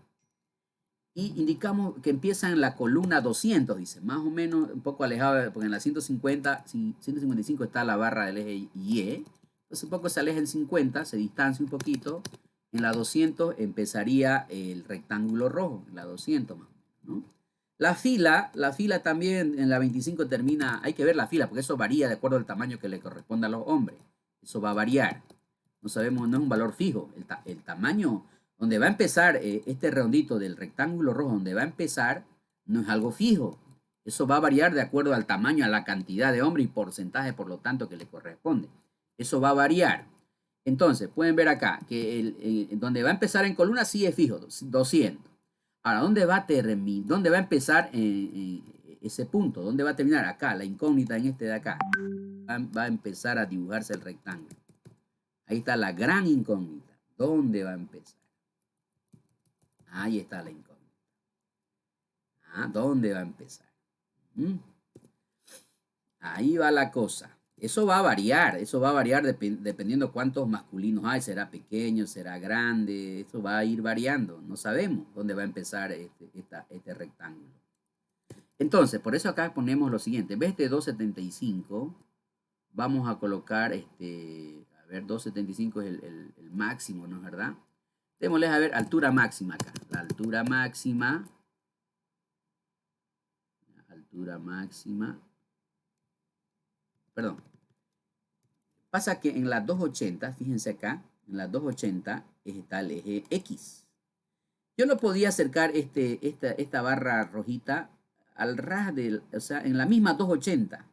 Y indicamos que empieza en la columna 200, dice, más o menos un poco alejado, porque en la 155 está la barra del eje Y. Entonces un poco se aleja en 50, se distancia un poquito. En la 200 empezaría el rectángulo rojo, en la 200 más, ¿no? La fila también en la 25 termina, hay que ver la fila, porque eso varía de acuerdo al tamaño que le corresponda a los hombres. Eso va a variar. No sabemos, no es un valor fijo. El tamaño donde va a empezar este redondito del rectángulo rojo, donde va a empezar, no es algo fijo. Eso va a variar de acuerdo al tamaño, a la cantidad de hombres y porcentaje, por lo tanto, que le corresponde. Eso va a variar. Entonces, pueden ver acá que donde va a empezar en columna sí es fijo, 200. Ahora, ¿dónde va a empezar ese punto? ¿Dónde va a terminar? Acá, la incógnita en este de acá. Va a empezar a dibujarse el rectángulo. Ahí está la gran incógnita. ¿Dónde va a empezar? Ahí está la incógnita. ¿Dónde va a empezar? Ahí va la cosa. Eso va a variar dependiendo cuántos masculinos hay. Será pequeño, será grande, eso va a ir variando. No sabemos dónde va a empezar este rectángulo. Entonces, por eso acá ponemos lo siguiente. En vez de 275, vamos a colocar, a ver, 275 es el máximo, ¿no es verdad? Démosles a ver altura máxima acá. La altura máxima. Perdón. Pasa que en las 280, fíjense acá, en las 280 está el eje X. Yo no podía acercar esta barra rojita al ras o sea, en la misma 280.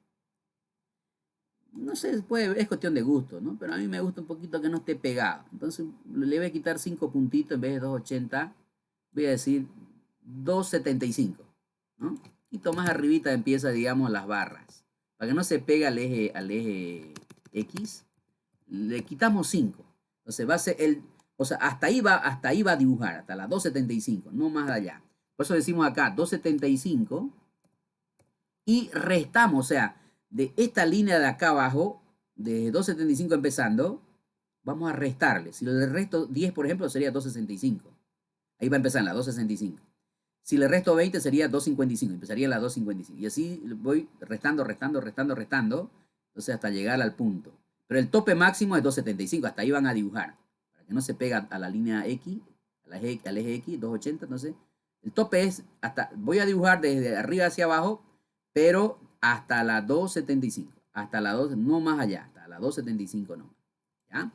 No sé, es cuestión de gusto, ¿no? Pero a mí me gusta un poquito que no esté pegado. Entonces le voy a quitar 5 puntitos en vez de 280. Voy a decir 275, ¿no? Un poquito más arribita empieza, digamos, las barras. Para que no se pegue al eje X, le quitamos 5. Entonces va a ser o sea, hasta ahí va a dibujar, hasta la 275, no más allá. Por eso decimos acá 275 y restamos, o sea, de esta línea de acá abajo, de 275 empezando, vamos a restarle. Si le resto 10, por ejemplo, sería 265. Ahí va a empezar en la 265. Si le resto 20 sería 255, empezaría en la 255. Y así voy restando. Entonces hasta llegar al punto. Pero el tope máximo es 275, hasta ahí van a dibujar. Para que no se pega a la línea X, al eje X, 280. Entonces, el tope es voy a dibujar desde arriba hacia abajo, pero hasta la 275. Hasta la 2, no más allá, hasta la 275 no. ¿Ya?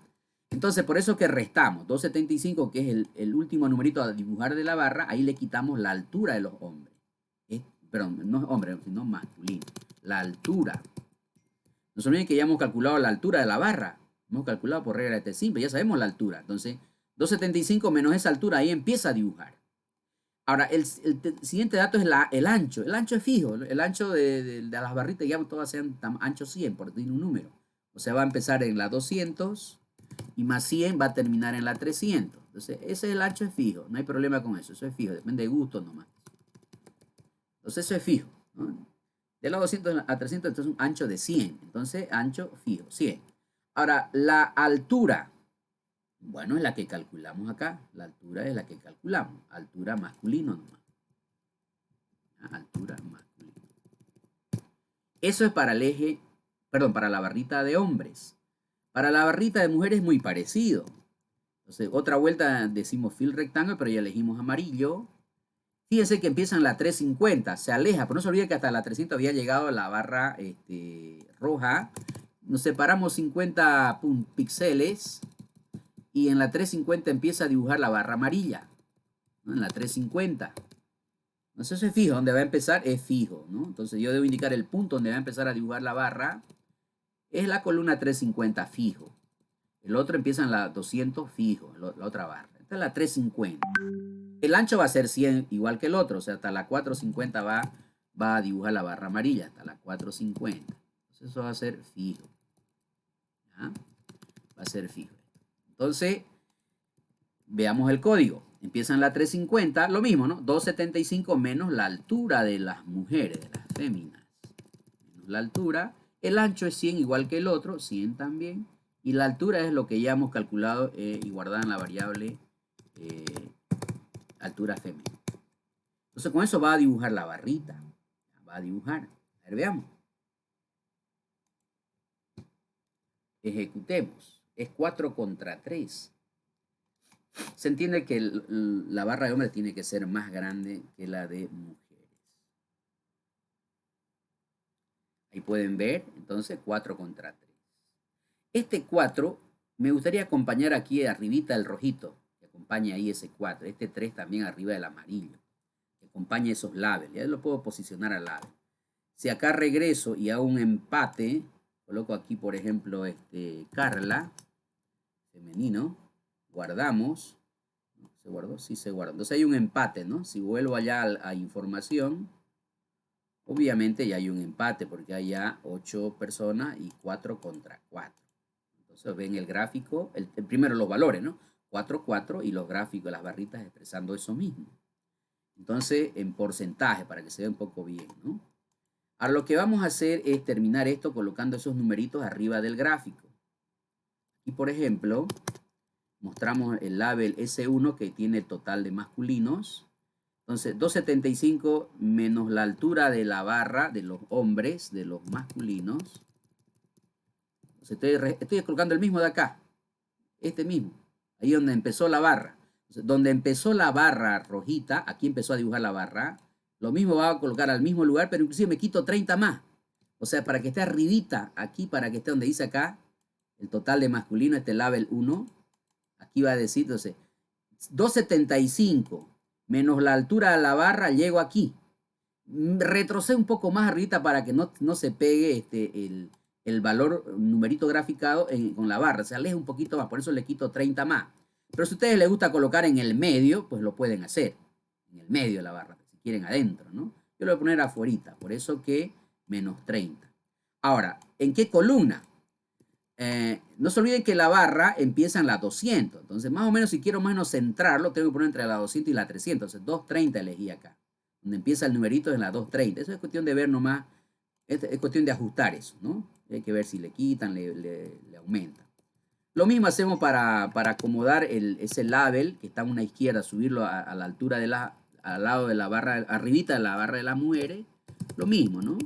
Entonces, por eso que restamos 275, que es el último numerito a dibujar de la barra, ahí le quitamos la altura de los hombres. Perdón, no es hombre, sino masculino. La altura. No se olviden que ya hemos calculado la altura de la barra. Hemos calculado por regla de T simple, ya sabemos la altura. Entonces, 275 menos esa altura, ahí empieza a dibujar. Ahora, el siguiente dato es el ancho. El ancho es fijo. El ancho de las barritas ya todas sean ancho 100, porque tiene un número. O sea, va a empezar en la 200 y más 100 va a terminar en la 300. Entonces, ese es el ancho es fijo. No hay problema con eso. Eso es fijo. Depende de gusto nomás. Entonces, eso es fijo, ¿no? De la 200 a 300, entonces un ancho de 100. Entonces, ancho fijo, 100. Ahora, la altura. Bueno, es la que calculamos acá. La altura es la que calculamos. Altura masculino nomás. Altura masculino. Eso es para el eje, perdón, para la barrita de hombres. Para la barrita de mujeres es muy parecido. Entonces, otra vuelta decimos fill rectangle, pero ya elegimos amarillo. Fíjense que empieza en la 350, se aleja, pero no se olvide que hasta la 300 había llegado la barra roja. Nos separamos 50 píxeles y en la 350 empieza a dibujar la barra amarilla, ¿no? En la 350. Entonces eso es fijo, donde va a empezar es fijo, ¿no? Entonces yo debo indicar el punto donde va a empezar a dibujar la barra, es la columna 350 fijo. El otro empieza en la 200 fijo, la otra barra. Esta es la 350. El ancho va a ser 100 igual que el otro, o sea, hasta la 450 va a dibujar la barra amarilla, hasta la 450. Entonces eso va a ser fijo. ¿Ya? Va a ser fijo. Entonces, veamos el código. Empieza en la 350, lo mismo, ¿no? 275 menos la altura de las mujeres, de las féminas. Menos la altura. El ancho es 100 igual que el otro, 100 también. Y la altura es lo que ya hemos calculado y guardado en la variable altura femenina. Entonces con eso va a dibujar la barrita. Va a dibujar. A ver, veamos. Ejecutemos. Es 4 contra 3. Se entiende que la barra de hombres tiene que ser más grande que la de mujeres. Ahí pueden ver, entonces 4 contra 3. Este 4 me gustaría acompañar aquí arribita el rojito. Acompaña ahí ese 4, este 3 también arriba del amarillo, que acompaña esos labels, ya lo puedo posicionar al label. Si acá regreso y hago un empate, coloco aquí por ejemplo Carla, femenino, guardamos, ¿se guardó? Sí se guardó, entonces hay un empate, ¿no? Si vuelvo allá a información, obviamente ya hay un empate porque hay ya 8 personas y 4 contra 4. Entonces ven el gráfico, primero los valores, ¿no? 4, 4 y los gráficos, las barritas expresando eso mismo. Entonces, en porcentaje, para que se vea un poco bien, ¿no? Ahora, lo que vamos a hacer es terminar esto colocando esos numeritos arriba del gráfico. Y, por ejemplo, mostramos el label S1 que tiene el total de masculinos. Entonces, 275 menos la altura de la barra de los hombres, de los masculinos. Entonces, estoy colocando el mismo de acá, este mismo. Ahí donde empezó la barra. Donde empezó la barra rojita, aquí empezó a dibujar la barra. Lo mismo va a colocar al mismo lugar, pero inclusive me quito 30 más. O sea, para que esté arribita, aquí, para que esté donde dice acá, el total de masculino, este label 1. Aquí va a decir, entonces, 275 menos la altura de la barra, llego aquí. Retrocedo un poco más arribita para que no se pegue el valor numerito graficado con la barra, se aleja un poquito más, por eso le quito 30 más. Pero si a ustedes les gusta colocar en el medio, pues lo pueden hacer, en el medio de la barra, si quieren adentro, ¿no? Yo lo voy a poner afuera, por eso que menos 30. Ahora, ¿en qué columna? No se olviden que la barra empieza en la 200, entonces más o menos si quiero más o menos centrarlo, tengo que poner entre la 200 y la 300, entonces 230 elegí acá, donde empieza el numerito en la 230, eso es cuestión de ver nomás, es cuestión de ajustar eso, ¿no? Hay que ver si le quitan, le aumentan. Lo mismo hacemos para acomodar ese label que está a una izquierda, subirlo a la altura al lado de la barra, arribita de la barra de las mujeres. Lo mismo, ¿no?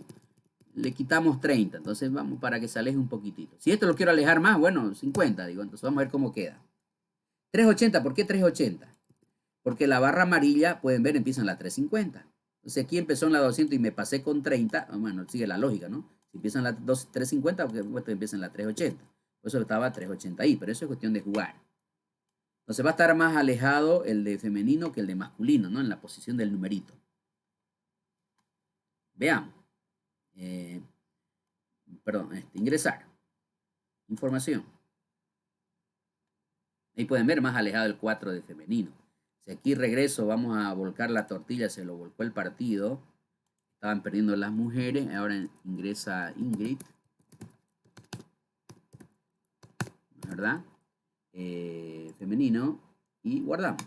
Le quitamos 30, entonces vamos para que se aleje un poquitito. Si esto lo quiero alejar más, bueno, 50, digo, entonces vamos a ver cómo queda. 380, ¿por qué 380? Porque la barra amarilla, pueden ver, empieza en la 350. Entonces aquí empezó en la 200 y me pasé con 30. Bueno, sigue la lógica, ¿no? Si empieza en la 350, porque empieza en la 380. Por eso estaba 380 ahí, pero eso es cuestión de jugar. Entonces va a estar más alejado el de femenino que el de masculino, ¿no? En la posición del numerito. Veamos. Ingresar. Información. Ahí pueden ver más alejado el 4 de femenino. Si aquí regreso, vamos a volcar la tortilla, se lo volcó el partido. Estaban perdiendo las mujeres, ahora ingresa Ingrid. ¿Verdad? Femenino. Y guardamos.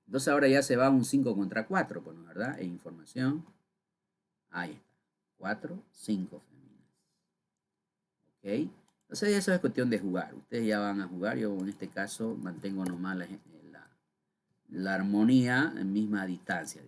Entonces ahora ya se va un 5 contra 4, pues, ¿verdad? E información. Ahí está. 4, 5 femeninas. ¿Ok? Entonces eso es cuestión de jugar. Ustedes ya van a jugar. Yo en este caso mantengo nomás la armonía en misma distancia.